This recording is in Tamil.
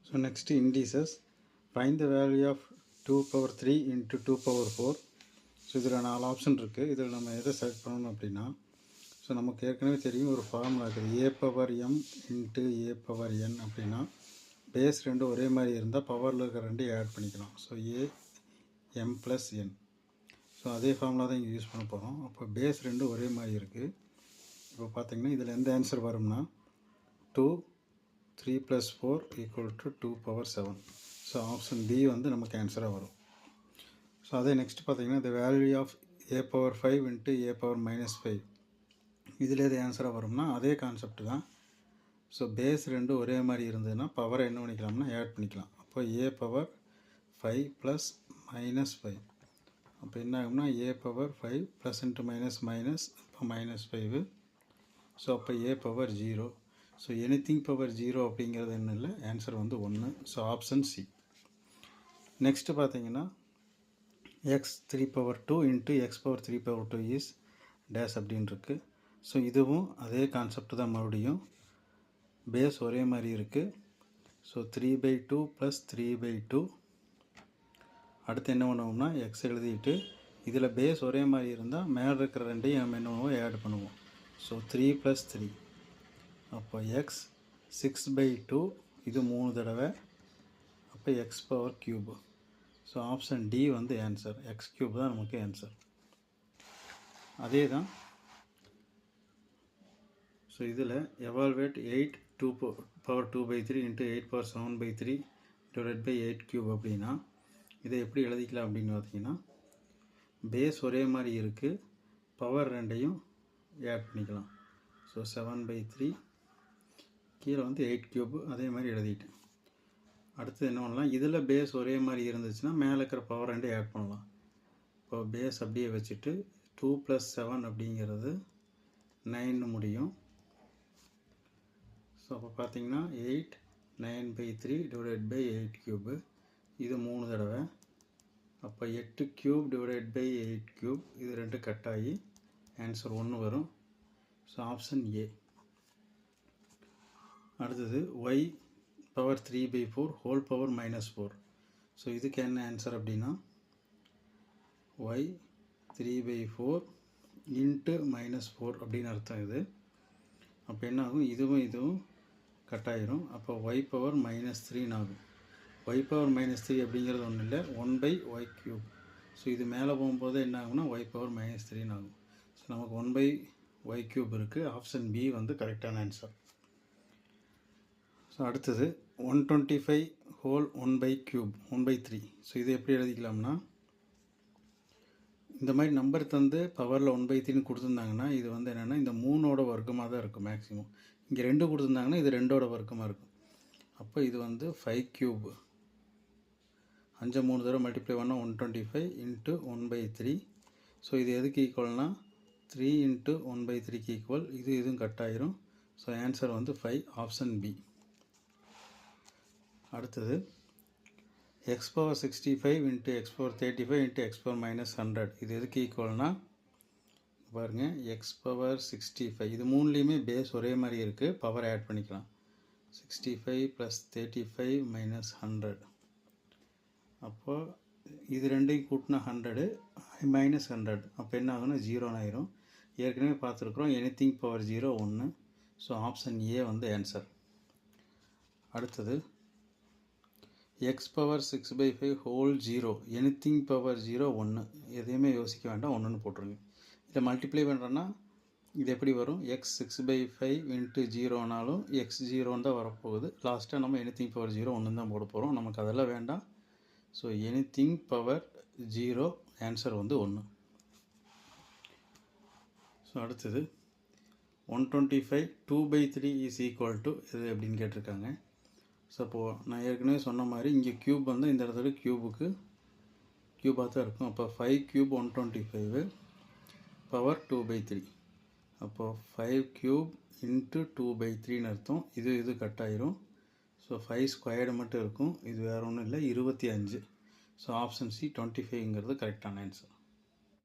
So next indices, find the value of 2 power 3 into 2 power 4. So இதில் 4 ஆப்ஷன் இருக்குது. இதில் நம்ம எதை செலக்ட் பண்ணணும் அப்படின்னா, ஸோ நமக்கு ஏற்கனவே தெரியும் ஒரு ஃபார்முலா இருக்குது, a power M into a power n அப்படின்னா பேஸ் ரெண்டு ஒரே மாதிரி இருந்தால் பவரில் இருக்கிற ரெண்டையும் ஆட் பண்ணிக்கலாம். So A M plus n. So அதே ஃபார்முலா தான் இங்கே யூஸ் பண்ண போகிறோம். அப்போ பேஸ் ரெண்டு ஒரே மாதிரி இருக்குது. இப்போ பார்த்திங்கன்னா இதில் எந்த ஆன்சர் வரும்னா 2 3 + 4 = 2 power 7. ஸோ ஆப்ஷன் பி வந்து நமக்கு ஆன்சராக வரும். ஸோ அதே நெக்ஸ்ட் பார்த்திங்கன்னா the value of a power 5 into a power -5. இதில் எது ஆன்சராக வரும்னா அதே கான்செப்ட் தான். ஸோ பேஸ் ரெண்டு ஒரே மாதிரி இருந்ததுன்னா பவரை என்ன பண்ணிக்கலாம்னா ஆட் பண்ணிக்கலாம். அப்போ a பவர் 5 + -5. அப்போ என்ன ஆகும்னா a power 5 plus into minus minus, அப்போ -5. ஸோ அப்போ a power 0. So anything power 0 அப்படிங்கிறது என்ன இல்லை, ஆன்சர் வந்து 1. So option C. நெக்ஸ்ட்டு பார்த்தீங்கன்னா X 3 power 2 into X power 3 power 2 is dash அப்படின்னு இருக்குது. ஸோ இதுவும் அதே கான்செப்ட் தான், மறுபடியும் பேஸ் ஒரே மாதிரி இருக்குது. ஸோ 3/2 + 3/2. அடுத்து என்ன பண்ணுவோம்னா எக்ஸ் எழுதிட்டு இதில் பேஸ் ஒரே மாதிரி இருந்தால் மேலே இருக்கிற ரெண்டையும் நம்ம என்ன பண்ணுவோம், ஆட் பண்ணுவோம். ஸோ 3 + 3. அப்போ எக்ஸ் 6/2, இது 3 தடவை, அப்போ X power cube. So option D வந்து ஆன்சர், எக்ஸ் கியூப் தான் நமக்கு ஆன்சர். அதே தான். ஸோ இதில் evaluate 8 2 power 2/3 into 8 power 7/3 / 8 cube அப்படின்னா இதை எப்படி எழுதிக்கலாம் அப்படின்னு பார்த்தீங்கன்னா, பேஸ் ஒரே மாதிரி இருக்குது, பவர் ரெண்டையும் ஆட் பண்ணிக்கலாம். ஸோ 7/3, கீழே வந்து 8 கியூப், அதே மாதிரி எழுதிட்டேன். அடுத்து என்ன பண்ணலாம், இதில் பேஸ் ஒரே மாதிரி இருந்துச்சுன்னா மேலே இருக்கிற பவர் ரெண்டே ஆட் பண்ணலாம். இப்போ பேஸ் அப்படியே வச்சுட்டு 2 + 7 அப்படிங்கிறது 9 முடியும். ஸோ அப்போ பார்த்தீங்கன்னா 8 9/3 / 8 கியூப், இது 3 தடவை, அப்போ 8 கியூப் / 8 கியூப், இது ரெண்டு கட் ஆகி ஆன்சர் 1 வரும். So option A. அடுத்தது y power 3/4 whole power -4. So இதுக்கு என்ன ஆன்சர் அப்படின்னா y 3/4 இன்ட்டு -4 அப்படின்னு அர்த்தம் இது. அப்போ என்ன ஆகும், இதுவும் கட் ஆகிரும். அப்போ y பவர் -3 ஆகும். y பவர் -3 அப்படிங்கிறது ஒன்றும் இல்லை, 1/y³. ஸோ இது மேலே போகும்போது என்ன ஆகும்னா y பவர் -3 ஆகும். ஸோ நமக்கு 1/y³ இருக்குது. ஆப்ஷன் பி வந்து கரெக்டான ஆன்சர். ஸோ அடுத்தது 125 ஹோல் 1/3. ஸோ இது எப்படி எழுதிக்கலாம்னா, இந்த மாதிரி நம்பர் தந்து பவரில் 1/3 கொடுத்துருந்தாங்கன்னா இது வந்து என்னென்னா இந்த 3ஓட வர்க்கமாக தான் இருக்கும் மேக்ஸிமம். இங்கே 2 கொடுத்துருந்தாங்கன்னா இது 2ஓட வர்க்கமாக இருக்கும். அப்போ இது வந்து 5³ 5 3 தடவை மல்டிப்ளை பண்ணால் 125 இன்ட்டு 1/3. ஸோ இது எதுக்கு ஈக்குவல்னால் 3 இன்ட்டு 1/3க்கு ஈக்குவல். இதுவும் கட் ஆகிரும். ஸோ ஆன்சர் வந்து 5, ஆப்ஷன் பி. அடுத்தது X power 65 into X power 35 into X power -100, இது எதுக்கு ஈக்குவல்னால் பாருங்கள், எக்ஸ் பவர் 65, இது மூணுலேயுமே பேஸ் ஒரே மாதிரி இருக்குது, பவர் ஆட் பண்ணிக்கலாம். 65 + 35 - 100. அப்போது இது ரெண்டையும் கூட்டினா 100 -100, அப்போ என்ன ஆகுனா 0 ஆயிரும். ஏற்கனவே பார்த்துருக்குறோம் anything power 0 1. So option A வந்து ஆன்சர். அடுத்தது X power 6/5 whole 0, anything power 0 1. எதையுமே யோசிக்க வேண்டாம், 1ன்னு போட்டுருங்க. இதை மல்டிப்ளை பண்ணுறோன்னா இது எப்படி வரும், எக்ஸ் 6/5 இன்ட்டு 0னாலும் எக்ஸ் 0 தான் வரப்போகுது. லாஸ்ட்டாக நம்ம எனிதிங் பவர் 0 1 தான் போட போகிறோம், நமக்கு அதெல்லாம் வேண்டாம். ஸோ எனிதிங் பவர் 0 ஆன்சர் வந்து 1. ஸோ அடுத்தது 125 2/3 இஸ் ஈக்குவல் டு இது அப்படின்னு கேட்டிருக்காங்க. ஸோ அப்போது நான் ஏற்கனவே சொன்ன மாதிரி இங்கே க்யூப் வந்து இந்த இடத்துல க்யூபாக தான் இருக்கும். அப்போ 5³ 125 பவர் 2/3. அப்போது 5³ இன்ட்டு 2/3ன்னு அர்த்தம். இது கட் ஆகிரும். ஸோ 5² மட்டும் இருக்கும், இது வேறு ஒன்றும் இல்லை, 25. ஸோ ஆப்ஷன் சி 25ங்கிறது கரெக்டான ஆன்சர்.